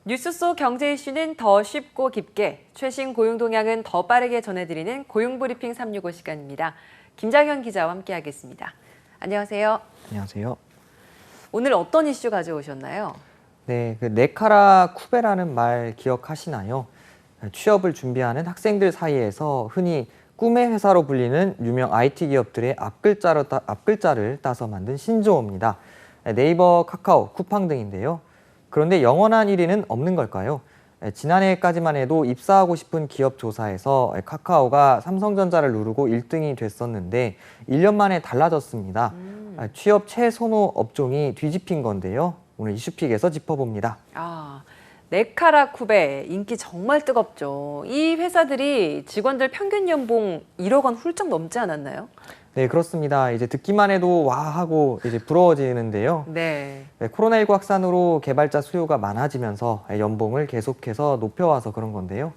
뉴스 속 경제 이슈는 더 쉽고 깊게, 최신 고용 동향은 더 빠르게 전해드리는 고용브리핑 365 시간입니다. 김장현 기자와 함께하겠습니다. 안녕하세요. 안녕하세요. 오늘 어떤 이슈 가져오셨나요? 네, 네카라 쿠베라는 말 기억하시나요? 취업을 준비하는 학생들 사이에서 흔히 꿈의 회사로 불리는 유명 IT 기업들의 앞글자를 따서 만든 신조어입니다. 네이버, 카카오, 쿠팡 등인데요. 그런데 영원한 1위는 없는 걸까요? 지난해까지만 해도 입사하고 싶은 기업 조사에서 카카오가 삼성전자를 누르고 1등이 됐었는데 1년 만에 달라졌습니다. 취업 최선호 업종이 뒤집힌 건데요. 오늘 이슈픽에서 짚어봅니다. 네카라 쿠베 인기 정말 뜨겁죠. 이 회사들이 직원들 평균 연봉 1억 원 훌쩍 넘지 않았나요? 네, 그렇습니다. 이제 듣기만 해도 와 하고 이제 부러워지는데요. 네. 코로나19 확산으로 개발자 수요가 많아지면서 연봉을 계속해서 높여와서 그런 건데요.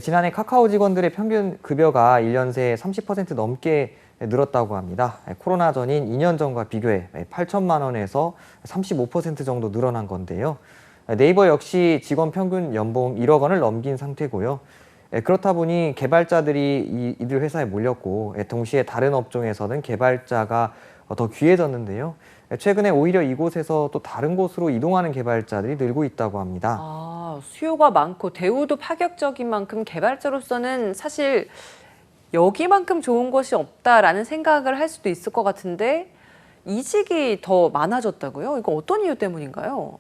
지난해 카카오 직원들의 평균 급여가 1년 새 30% 넘게 늘었다고 합니다. 코로나 전인 2년 전과 비교해 8천만 원에서 35% 정도 늘어난 건데요. 네이버 역시 직원 평균 연봉 1억 원을 넘긴 상태고요. 그렇다 보니 개발자들이 이들 회사에 몰렸고 동시에 다른 업종에서는 개발자가 더 귀해졌는데요. 최근에 오히려 이곳에서 또 다른 곳으로 이동하는 개발자들이 늘고 있다고 합니다. 수요가 많고 대우도 파격적인 만큼 개발자로서는 사실 여기만큼 좋은 곳이 없다라는 생각을 할 수도 있을 것 같은데 이직이 더 많아졌다고요? 이거 어떤 이유 때문인가요?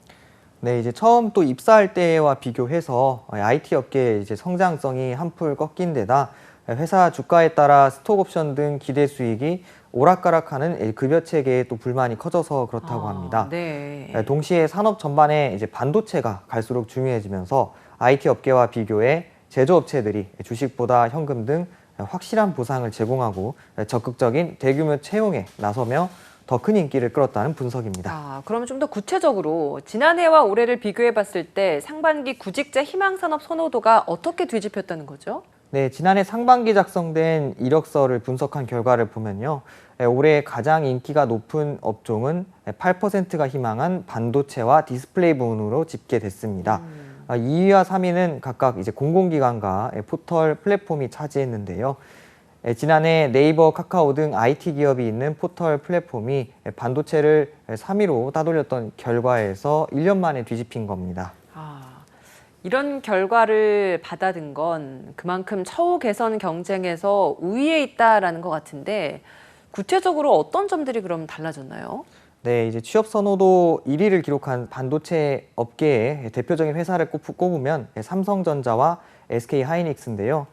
네, 이제 처음 또 입사할 때와 비교해서 IT 업계의 이제 성장성이 한풀 꺾인 데다 회사 주가에 따라 스톡옵션 등 기대 수익이 오락가락하는 급여 체계에 또 불만이 커져서 그렇다고 합니다. 네. 동시에 산업 전반에 이제 반도체가 갈수록 중요해지면서 IT 업계와 비교해 제조업체들이 주식보다 현금 등 확실한 보상을 제공하고 적극적인 대규모 채용에 나서며 더 큰 인기를 끌었다는 분석입니다. 그러면 좀 더 구체적으로 지난해와 올해를 비교해 봤을 때 상반기 구직자 희망산업 선호도가 어떻게 뒤집혔다는 거죠? 네, 지난해 상반기 작성된 이력서를 분석한 결과를 보면요. 올해 가장 인기가 높은 업종은 8%가 희망한 반도체와 디스플레이 부문으로 집계됐습니다. 2위와 3위는 각각 이제 공공기관과 포털 플랫폼이 차지했는데요. 지난해 네이버, 카카오 등 IT 기업이 있는 포털 플랫폼이 반도체를 3위로 따돌렸던 결과에서 1년 만에 뒤집힌 겁니다. 이런 결과를 받아든 건 그만큼 처우 개선 경쟁에서 우위에 있다라는 것 같은데 구체적으로 어떤 점들이 그럼 달라졌나요? 네, 이제 취업 선호도 1위를 기록한 반도체 업계의 대표적인 회사를 꼽으면 삼성전자와 SK하이닉스인데요.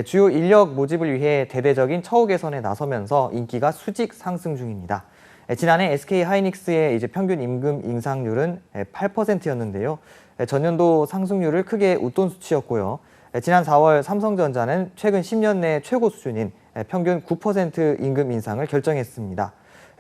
주요 인력 모집을 위해 대대적인 처우 개선에 나서면서 인기가 수직 상승 중입니다. 지난해 SK하이닉스의 이제 평균 임금 인상률은 8%였는데요. 전년도 상승률을 크게 웃돈 수치였고요. 지난 4월 삼성전자는 최근 10년 내 최고 수준인 평균 9% 임금 인상을 결정했습니다.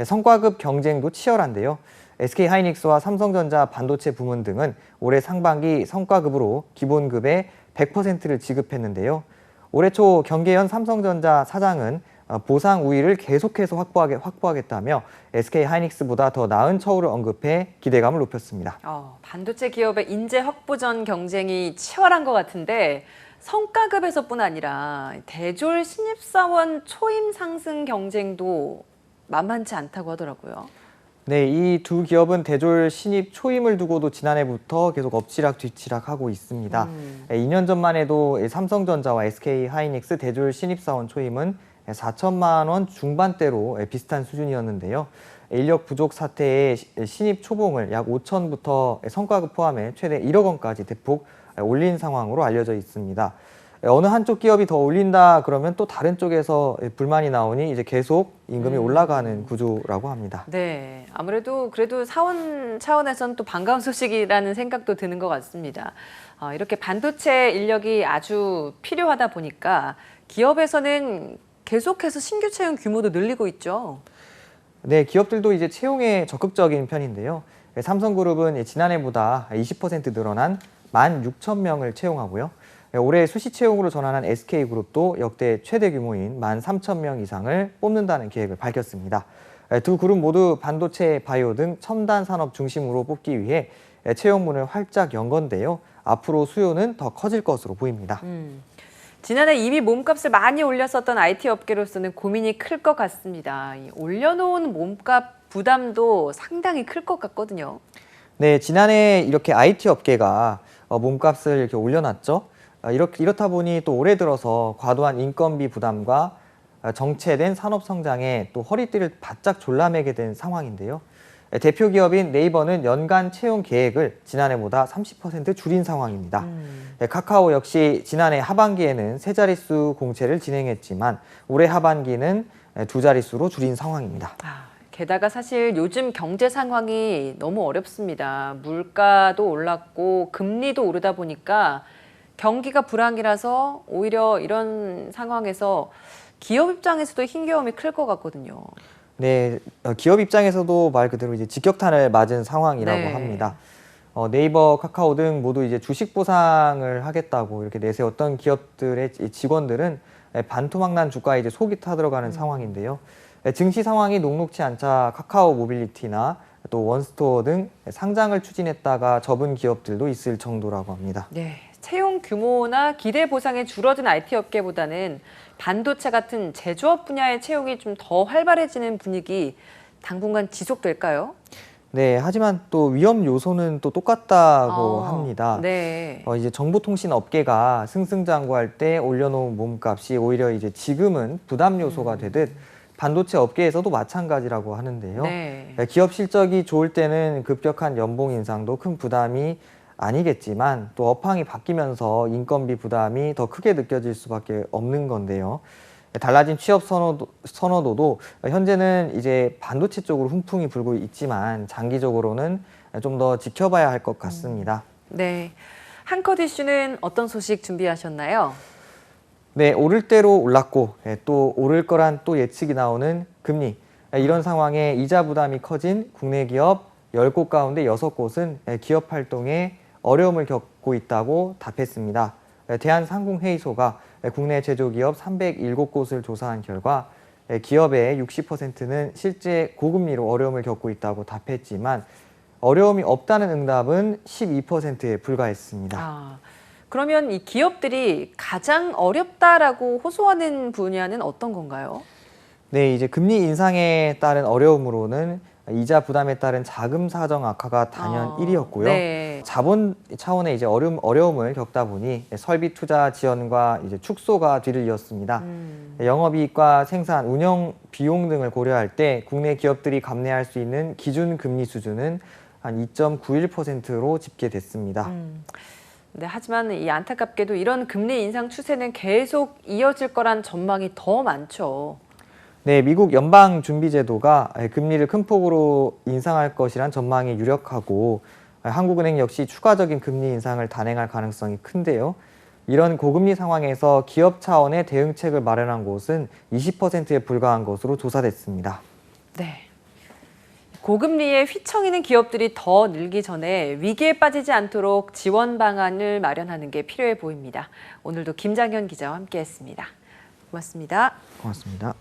성과급 경쟁도 치열한데요. SK하이닉스와 삼성전자 반도체 부문 등은 올해 상반기 성과급으로 기본급의 100%를 지급했는데요. 올해 초 경계현 삼성전자 사장은 보상 우위를 계속해서 확보하겠다며 SK하이닉스보다 더 나은 처우를 언급해 기대감을 높였습니다. 반도체 기업의 인재 확보전 경쟁이 치열한 것 같은데 성과급에서뿐 아니라 대졸 신입사원 초임 상승 경쟁도 만만치 않다고 하더라고요. 네, 이 두 기업은 대졸 신입 초임을 두고도 지난해부터 계속 엎치락 뒤치락 하고 있습니다. 2년 전만 해도 삼성전자와 SK하이닉스 대졸 신입사원 초임은 4천만 원 중반대로 비슷한 수준이었는데요. 인력 부족 사태에 신입 초봉을 약 5천부터 성과급 포함해 최대 1억 원까지 대폭 올린 상황으로 알려져 있습니다. 어느 한쪽 기업이 더 올린다 그러면 또 다른 쪽에서 불만이 나오니 이제 계속 임금이 올라가는 구조라고 합니다. 네, 아무래도 그래도 사원 차원에서는 또 반가운 소식이라는 생각도 드는 것 같습니다. 이렇게 반도체 인력이 아주 필요하다 보니까 기업에서는 계속해서 신규 채용 규모도 늘리고 있죠. 네, 기업들도 이제 채용에 적극적인 편인데요. 삼성그룹은 지난해보다 20% 늘어난 16,000명을 채용하고요. 올해 수시 채용으로 전환한 SK그룹도 역대 최대 규모인 13,000명 이상을 뽑는다는 계획을 밝혔습니다. 두 그룹 모두 반도체, 바이오 등 첨단 산업 중심으로 뽑기 위해 채용 문을 활짝 연 건데요. 앞으로 수요는 더 커질 것으로 보입니다. 지난해 이미 몸값을 많이 올렸었던 IT 업계로서는 고민이 클 것 같습니다. 이 올려놓은 몸값 부담도 상당히 클 것 같거든요. 네, 지난해 이렇게 IT 업계가 몸값을 이렇게 올려놨죠. 이렇다 보니 또 올해 들어서 과도한 인건비 부담과 정체된 산업 성장에 또 허리띠를 바짝 졸라매게 된 상황인데요. 대표 기업인 네이버는 연간 채용 계획을 지난해보다 30% 줄인 상황입니다. 카카오 역시 지난해 하반기에는 세 자릿수 공채를 진행했지만 올해 하반기는 두 자릿수로 줄인 상황입니다. 게다가 사실 요즘 경제 상황이 너무 어렵습니다. 물가도 올랐고 금리도 오르다 보니까 경기가 불황이라서 오히려 이런 상황에서 기업 입장에서도 힘겨움이 클 것 같거든요. 네, 기업 입장에서도 말 그대로 이제 직격탄을 맞은 상황이라고 네. 합니다. 네이버, 카카오 등 모두 이제 주식 보상을 하겠다고 이렇게 내세웠던 기업들의 직원들은 반토막난 주가에 이제 속이 타들어가는 상황인데요. 증시 상황이 녹록치 않자 카카오 모빌리티나 또 원스토어 등 상장을 추진했다가 접은 기업들도 있을 정도라고 합니다. 네, 채용 규모나 기대 보상이 줄어든 IT 업계보다는 반도체 같은 제조업 분야의 채용이 좀 더 활발해지는 분위기 당분간 지속될까요? 네, 하지만 또 위험 요소는 또 똑같다고 합니다. 네. 이제 정보통신 업계가 승승장구할 때 올려놓은 몸값이 오히려 이제 지금은 부담 요소가 되듯 반도체 업계에서도 마찬가지라고 하는데요. 네. 기업 실적이 좋을 때는 급격한 연봉 인상도 큰 부담이 아니겠지만 또 업황이 바뀌면서 인건비 부담이 더 크게 느껴질 수밖에 없는 건데요. 달라진 취업 선호도도 현재는 이제 반도체 쪽으로 훈풍이 불고 있지만 장기적으로는 좀 더 지켜봐야 할 것 같습니다. 네. 한컷 이슈는 어떤 소식 준비하셨나요? 네, 오를 대로 올랐고 또 오를 거란 또 예측이 나오는 금리. 이런 상황에 이자 부담이 커진 국내 기업 10곳 가운데 6곳은 기업 활동에 어려움을 겪고 있다고 답했습니다. 대한상공회의소가 국내 제조기업 307곳을 조사한 결과 기업의 60%는 실제 고금리로 어려움을 겪고 있다고 답했지만 어려움이 없다는 응답은 12%에 불과했습니다. 그러면 이 기업들이 가장 어렵다라고 호소하는 분야는 어떤 건가요? 네, 이제 금리 인상에 따른 어려움으로는 이자 부담에 따른 자금 사정 악화가 단연 1위였고요. 네. 자본 차원의 이제 어려움을 겪다 보니 설비 투자 지연과 이제 축소가 뒤를 이었습니다. 영업이익과 생산, 운영 비용 등을 고려할 때 국내 기업들이 감내할 수 있는 기준 금리 수준은 한 2.91%로 집계됐습니다. 네, 하지만 이 안타깝게도 이런 금리 인상 추세는 계속 이어질 거란 전망이 더 많죠. 네, 미국 연방준비제도가 금리를 큰 폭으로 인상할 것이란 전망이 유력하고 한국은행 역시 추가적인 금리 인상을 단행할 가능성이 큰데요. 이런 고금리 상황에서 기업 차원의 대응책을 마련한 곳은 20%에 불과한 것으로 조사됐습니다. 네. 고금리에 휘청이는 기업들이 더 늘기 전에 위기에 빠지지 않도록 지원 방안을 마련하는 게 필요해 보입니다. 오늘도 김장현 기자와 함께했습니다. 고맙습니다. 고맙습니다.